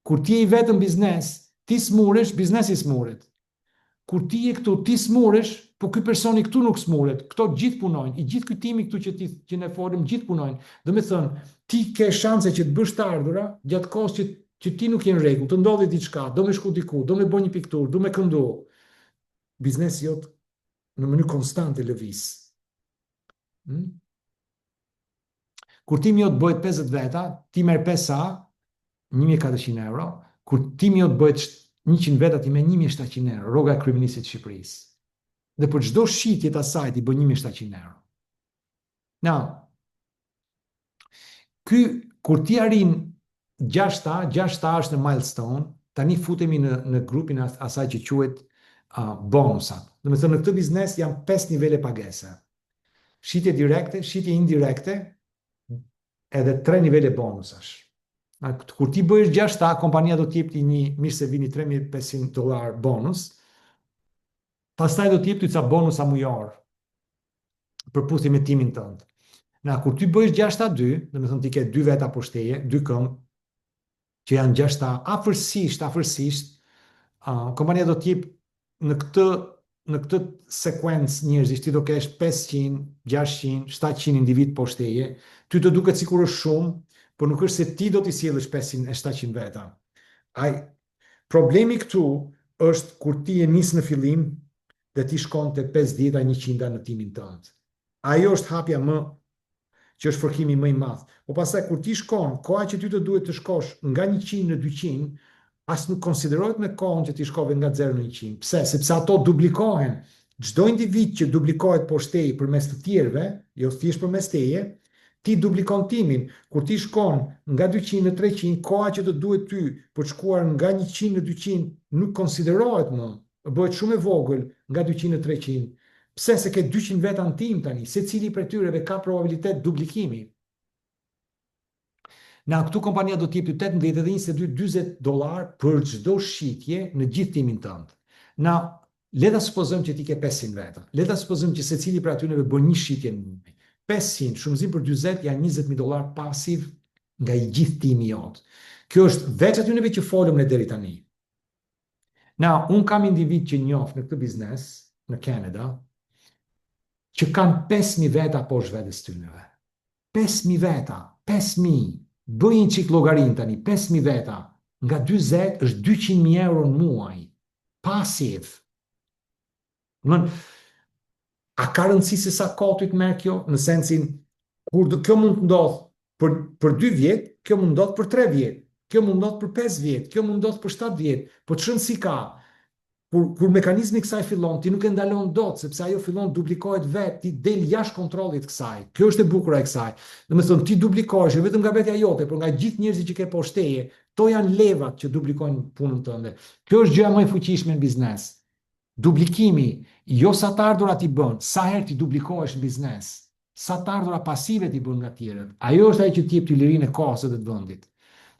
Kur ti je i vetëm biznes, ti smuresh, biznesi smuret. Kur ti je këtu, ti smuresh, po ky personi këtu nuk smuret. Këto gjithë punojnë, i gjithë ky timi këtu që ne folim, gjithë punojnë. Domethënë, ti ke shanse që të bësh të ardhura gjatë kohës që ti nuk je në rregull, të ndodhi diçka, do me shku diku, do me bëj një pikturë, do me këndu. Biznesi jot në mënyrë konstante lëviz. Kur timi jot bëhet 50 veta, ti merr 5A, 1400 euro. Kur timi jot bëhet 100 veta, ti merr 1700 euro, rroga e kryeministit të Shqipërisë. Dhe për çdo shitje të asaj ti bën 1700 euro. Now, kur ti arrin 6A është në milestone, tani futemi në grupin asaj që quhet bonusat. Domethënë në këtë biznes janë 5 nivele pagese. Shitje direkte, shitje indirekte, edhe 3 nivele bonusash. Kur ti bëhesh 6A, kompania do të jepti një mirë se vini $3500 bonus. Pastaj do të jep ty ca bonusa mujor përputhje me timin tënd. Na, kur ti bëhesh 6A2, domethënë ti ke 2 veta poshteje, 2 këmbë që janë 6A, afërsisht, kompania do të jep në këtë sekuencë njerëzish, ti do kesh 500, 600, 700 individ poshteje, ty të duket sikur është shumë, por nuk është se ti do t'i sjellësh 500 e 700 veta. Problemi këtu është kur ti je nis në fillim dhe ti shkon te 50-a, 100-a në timin tënd. Ajo është hapja që është fërkimi më i madh. Po pastaj kur ti shkon, koha që ty të duhet të shkosh nga 100 në 200, as nuk konsiderohet me kohën që ti shkove nga 0 në 100. Pse? Sepse ato duplikohen. çdo individ që duplikohet poshtë teje përmes të tjerëve, jo thjesht përmes teje, ti duplikon timin. Kur ti shkon nga 200 në 300, koha që të duhet ty për të shkuar nga 100 në 200 nuk konsiderohet më, bëhet shumë e vogël nga 200 në 300. Pse? Se ke 200 veta në tim tani, secili prej tyre ka probabilitet duplikimi. Na këtu kompania do t'jep $18 edhe $22 për çdo shitje në gjithë timin tënd. Na le ta supozojmë që ti ke 500 veta. Le ta supozojmë që secili prej atyre bën një shitje në muaj. 500 shumëzim për 40 janë $20.000 pasiv nga i gjithë timi jot. Kjo është veç atyre që folëm ne deri tani. Na un kam individ që njoh në këtë biznes në Kanada që kanë 5.000 veta poshtë vetes tyre. 5.000 veta, 5.000. Bëjnë qik llogarin tani, 5.000 veta, nga 20 është €200.000 në muaj, pasiv. A ka rëndësi se sa kohë të merr kjo, në sensin, kur kjo mund të ndodh për 2 vjet, kjo mund të ndodh për 3 vjet, kjo mund të ndodh për 5 vjet, kjo mund të ndodh për 7 vjet, po ç'rëndësi si ka? Kur mekanizmi i kësaj fillon, ti nuk e ndalon dot, sepse ajo fillon të duplikohet vetë, ti del jashtë kontrollit kësaj. Kjo është e bukur e kësaj. Domethënë ti duplikohesh vetëm nga vetja jote, por nga gjithë njerëzit që ke poshtë teje, to janë levat që duplikojnë punën tënde. Kjo është gjëja më e fuqishme në biznes. Duplikimi, jo sa të ardhura ti bën, sa herë ti duplikohesh në biznes, sa të ardhura pasive ti bën nga tjerët. Ajo është ajo që ti jep ty lirinë e kohës së të vendit.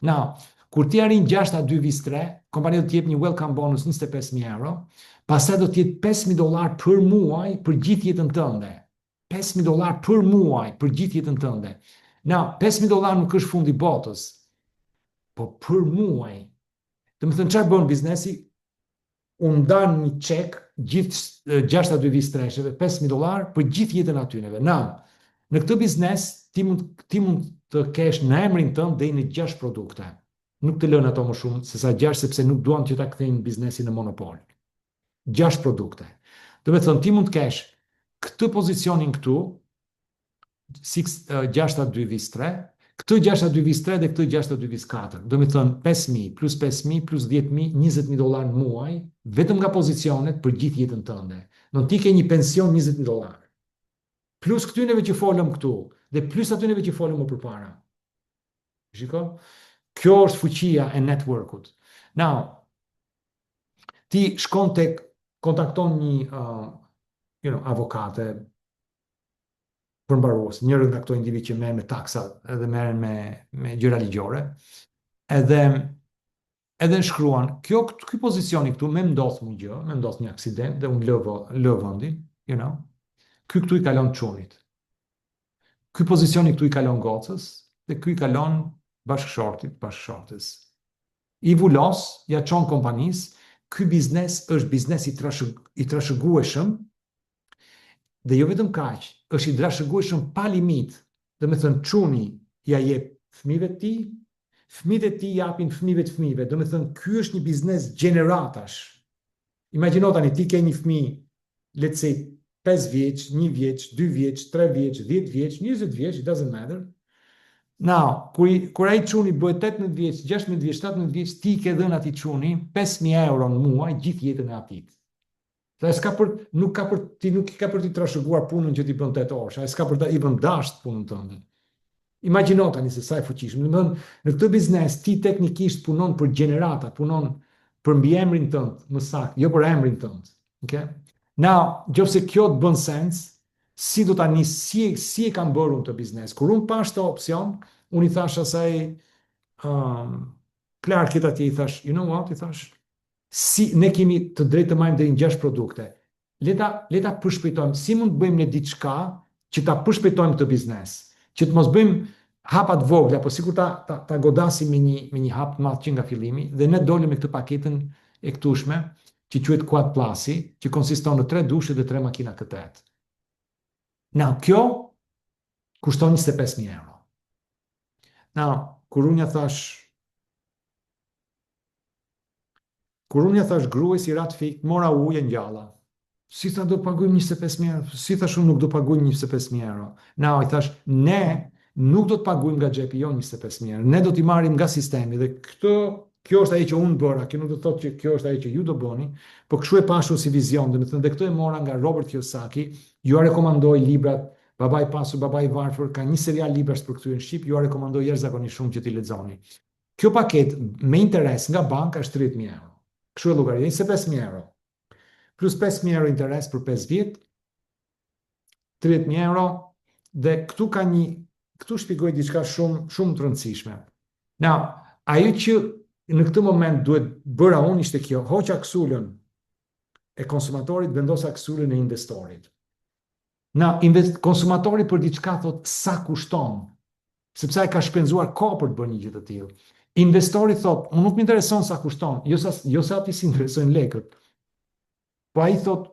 Now, kur ti arrin 6 a 2 vis 3, kompania do të jep një welcome bonus €25.000, pastaj do të jetë $5.000 për muaj për gjithë jetën tënde. $5.000 për muaj për gjithë jetën tënde. Na, $5.000 nuk është fundi i botës, po për muaj. Domethënë çfarë bën biznesi? U ndan një çek gjithë 6 a 2 vis 3-sheve, $5.000 për gjithë jetën atyre. Na, në këtë biznes ti mund të kesh në emrin tënd deri në 6 produkte. Nuk të lënë ato më shumë se sa 6, sepse nuk duan që ta kthejnë biznesin në monopol. 6 produkte. Do të thonë ti mund të kesh këtë pozicionin këtu, 6-2 vis 3, këtë 6-2 vis 3 dhe këtë 6-2 vis 4. Do të thonë 5.000 plus 5.000 plus 10.000, $20.000 në muaj, vetëm nga pozicionet për gjithë jetën tënde. Do ti ke një pension $20.000. Plus këtyneve që folëm këtu dhe plus atyneve që folëm më përpara. Shiko? Kjo është fuqia e networkut. Now, ti shkon tek kontakton një avokate përmbarues, njëri nga këto individ që merren me taksa edhe merren me gjëra ligjore. Edhe shkruan, ky pozicioni këtu më ndodh një gjë, më ndodh një aksident dhe unë lë vendin, Ky këtu i kalon çunit. Ky pozicioni këtu i kalon gocës dhe ky i kalon bashkëshortës. I vulos, ja çon kompanisë, ky biznes është biznes i trashëgueshëm dhe jo vetëm kaq, është i trashëgueshëm pa limit. Domethënë çuni ja jep fëmijëve të tij, fëmijët e tij japin fëmijëve të fëmijëve. Domethënë ky është një biznes gjeneratash. Imagjino tani ti ke një fëmijë, let's say 5 vjeç, 1 vjeç, 2 vjeç, 3 vjeç, 10 vjeç, 20 vjeç, it doesn't matter. Now, kur ai çuni bëhet 18 vjeç, 16 vjeç, 17 vjeç, ti ke dhënë atij çuni €5.000 në muaj gjithë jetën e atij. Nuk ka për ti trashëguar punën që ti bën 8 orë, ai s'ka për ta i vënë dasht punën tënde. Imagjino tani se sa e fuqishme. Domethënë, në këtë biznes ti teknikisht punon për gjenerata, punon për mbiemrin tënd, më saktë, jo për emrin tënd. Okay? Now, nëse kjo të bën sens, si do ta nis, si e kam bërë unë të biznes. Kur unë pash të opcion, unë i thash asaj Clarkit atje, i thash, you know what, i thash, si ne kemi të drejtë të marrim deri në 6 produkte. Le ta përshpejtojmë, si mund të bëjmë ne diçka që ta përshpejtojmë këtë biznes, që të mos bëjmë hapa të vogla, po sikur ta godasim me një hap të madh që nga fillimi dhe ne dolim me këtë paketën e këtushme që quhet Quad Plusi, që konsiston në 3 dushe dhe 3 makina këtet. Na, kjo kushton €25.000. Na, kur unë ja thash gruaj si rat fik, mora ujë ngjalla. Si tha do paguajmë €25.000? Si thash unë nuk do paguajmë €25.000. Na, i thash, ne nuk do të paguajmë nga xhepi jon €25.000. Ne do t'i marrim nga sistemi dhe këtë Kjo është ajo që unë bëra, kjo nuk do të thotë që kjo është ajo që ju do bëni, po kështu e pashur si vizion, domethënë dhe këto e mora nga Robert Kiyosaki, ju a rekomandoj librat Baba i pasur, Baba i varfër, ka një serial librash për këtu në Shqip, ju a rekomandoj jashtëzakonisht shumë që t'i lexoni. Kjo paket me interes nga banka është 30.000 euro. Kështu e llogarit, 25.000 euro. Plus 5.000 euro interes për 5 vjet, 30.000 euro, dhe këtu shpjegoj diçka shumë të rëndësishme. Ajo që në këtë moment duhet bëra unë ishte kjo, hoqa aksulën e konsumatorit, vendosa aksulën e investorit. Konsumatori për diçka thot sa kushton, sepse ai ka shpenzuar kohë për të bërë një gjë të tillë. Investori thot, unë nuk më intereson sa kushton, jo sa ati si interesojnë lekët, po ai thot,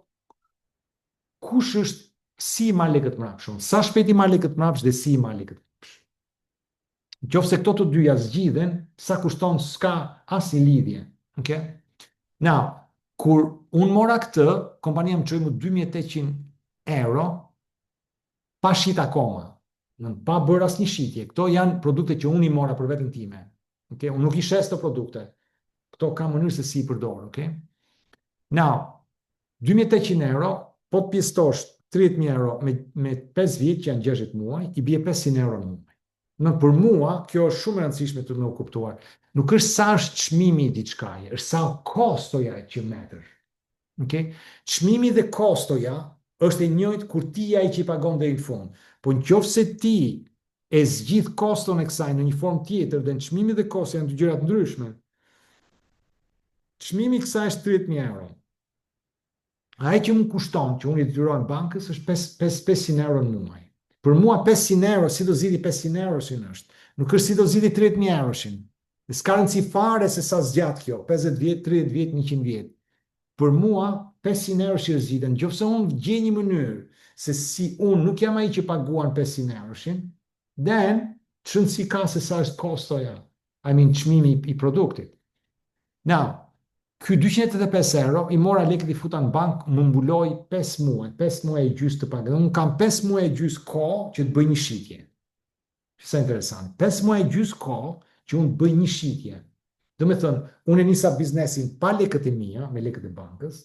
kush është, si i marr lekët mbrapsht, sa shpejt i marr lekët mbrapsht dhe si i marr lekët mbrapsht. Nëse këto të dyja zgjidhen, sa kushton s'ka asnjë lidhje. Okay? Kur unë mora këtë, kompania më çoi më 2.800 euro pa shit akoma, pa bërë asnjë shitje. Këto janë produkte që unë i mora për veten time. Okay? Unë nuk i shes të produkte. Këto ka mënyrë se si i përdor. Okay? 2.800 euro, po të pjesëtosh 30.000 euro me 5 vjet që janë 60 muaj, i bie 500 euro në muaj. Për mua, kjo është shumë e rëndësishme të më kuptuar. Nuk është sa është çmimi i diçkaje, është sa kostoja që merr. Okay? Çmimi dhe kostoja është e njëjtë kur ti ai që i pagon deri në fund. Po nëse ti e zgjidh koston e kësaj në një formë tjetër dhe çmimi dhe kosto janë dy gjëra të ndryshme. Çmimi i kësaj është 30.000 euro. Ai që më kushton, që unë i detyroj bankës, është 500 euro në muaj. Për mua 500 euro, si do zgjidhi 500 euro shin është. Nuk është si do zgjidhi 30.000 euro shin. Dhe s'ka rëndësi fare se sa zgjat kjo, 50 vjet, 30 vjet, 100 vjet. Për mua 500 euro që zgjidhen. Nëse unë gjej një mënyrë se si unë nuk jam ai që paguan 500 euro shin, then çrëndësi ka se sa është kostoja, çmimi i produktit. Ky 285 euro i mora lekët i futa në bank, më mbuloi 5 muaj e gjysmë të pagë. Unë kam 5 muaj e gjysmë kohë që të bëj një shitje. Sa interesant. 5 muaj e gjysmë kohë që unë të bëj një shitje. Do me thënë, unë e nisa biznesin pa lekët e mia, me lekët e bankës,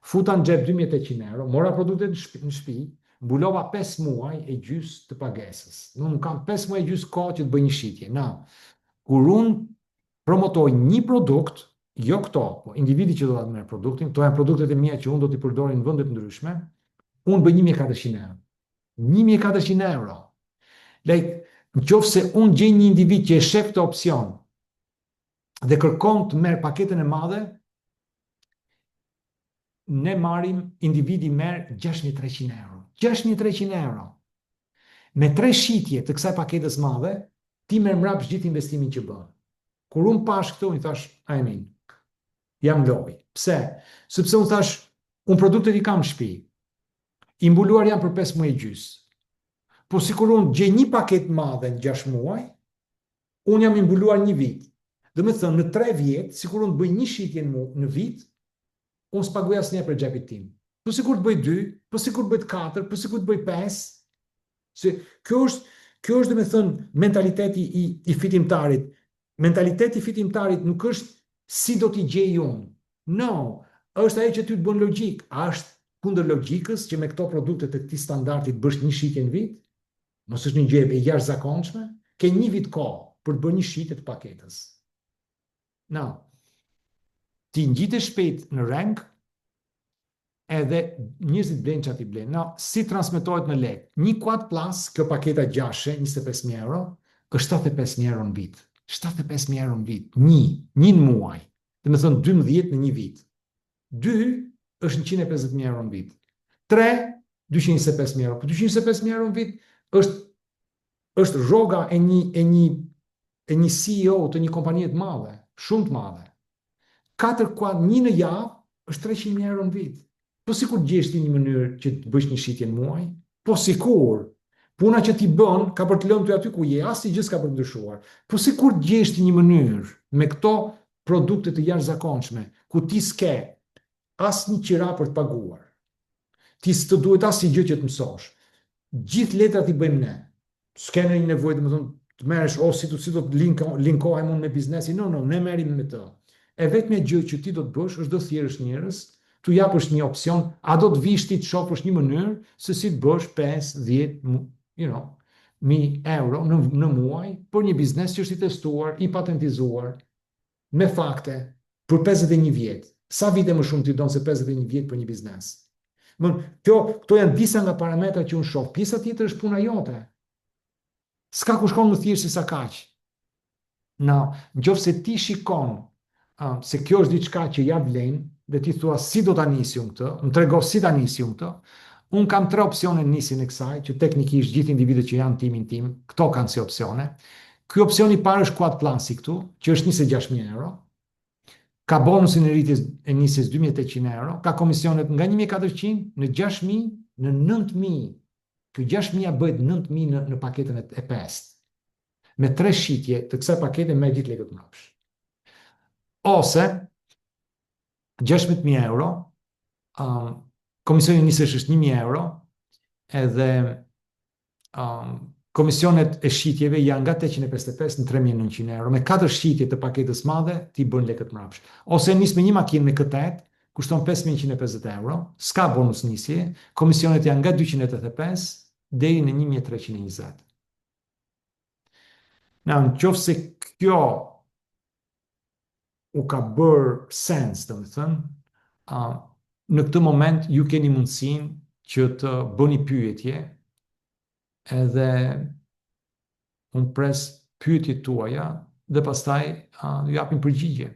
futa në xhep 2.800 euro, mora produktet në shtëpi, mbulova 5 muaj e gjysmë të pagesës. Unë kam 5 muaj e gjysmë kohë që të bëj një shitje. Kur unë promotoj një produkt, jo këto, po individi që do ta merr produktin, këto janë produktet e mia që unë do t'i përdori në vende të ndryshme, unë bëj 1.400 euro. 1.400 euro. Nëse unë gjej një individ që e shef këtë opsion dhe kërkon të merr paketën e madhe, ne marrim, individi merr 6.300 euro. 6.300 euro. Me 3 shitje të kësaj paketës madhe, ti merr mbrapsht gjithë investimin që bën. Kur unë pash këtu, i thash, jam loj. Pse? Sepse unë thash, unë produktet i kam në shtëpi. I mbuluar janë për 5 muaj e gjysmë. Po sikur unë gjej një paketë madhe në 6 muaj, unë jam i mbuluar një vit. Do me thënë, në 3 vjet, sikur unë bëj një shitje në vit, unë s'paguaj asnjëherë për xhepin tim. Po sikur të bëj 2, po sikur të bëj 4, po sikur të bëj 5. Se kjo është do me thënë mentaliteti i fitimtarit. Mentaliteti i fitimtarit nuk është si do t'i gjej unë. No, është ajo që ty të bën logjik. A është kundër logjikës që me këto produkte të këtij standardi të bësh një shitje në vit? Mos është një gjë e jashtëzakonshme? Ke një vit kohë për të bërë një shitje të paketës. Ti ngjitesh shpejt në rank, edhe njerëzit blen çati blen. Si transmetohet në lekë? Një Quad Plus, kjo paketa 6, 25.000 euro, është 75.000 euro në vit. 75.000 euro në vit. Një në muaj. Dhe me thënë 12 në një vit. 2 është 150.000 euro në vit. 3, 225.000 euro. Po 225.000 euro në vit është rroga e një CEO të një kompanie të madhe, shumë të madhe. 4 Quad, një në javë është 300.000 euro në vit. Po sikur gjesh ti një mënyrë që të bësh një shitje në muaj? Po sikur. Puna që ti bën ka për të lënë ty aty ku je, asnjë gjë s'ka për të ndryshuar. Po sikur gjesh ti një mënyrë me këto produkte të jashtëzakonshme, ku ti s'ke asnjë qira për të paguar. Ti s'të duhet asnjë gjë që të mësosh. Gjithë letrat i bëjmë ne. S'ke një nevojë, domethënë, të merresh o si do të linkohem unë me biznesin. No, ne merrim me të. E vetmja gjë që ti do të bësh është do thjerësh njerëz, tu japësh një opsion, a do të vish ti të shofësh një mënyrë se si të bësh 5, 10, you know, 1.000 euro në muaj për një biznes që është i testuar, i patentizuar, me fakte, për 51 vjet. Sa vite më shumë ti don se 51 vjet për një biznes? Këto janë disa nga parametrat që unë shoh. Pjesa tjetër është puna jote. S'ka ku shkon më thjesht se sa kaq. Nëse ti shikon se kjo është diçka që ja vlen dhe ti thua si do ta nisi unë këtë, më trego si ta nisi unë këtë. Unë kam 3 opsione në nisjen e kësaj, që teknikisht gjithë individët që janë timin tim, këto kanë si opsione. Ky opsion i parë është Quad Plusi këtu, që është 26.000 euro. Ka bonusin e rritjes e nisjes 2.800 euro, ka komisionet nga 1.400 në 6.000 në 9.000. Ky 6.000 bëhet 9.000 në paketën e 5. Me 3 shitje të kësaj pakete me 10 lekë të mbrapsht. Ose 16.000 euro, komisioni nisësh është 1.000 euro, edhe komisionet e shitjeve janë nga 855 në 3.900 euro. Me 4 shitje të paketës madhe, ti bën lekët mbrapsht. Ose nis me një makinë me këtë, kushton 5.150 euro, s'ka bonus nisje, komisionet janë nga 285 deri në 1.320. Në qoftë se kjo u ka bërë sens, të më thënë, në këtë moment ju keni mundësin që të bëni pyetje, edhe unë pres pyetjet tuaja dhe pastaj ju japim përgjigje.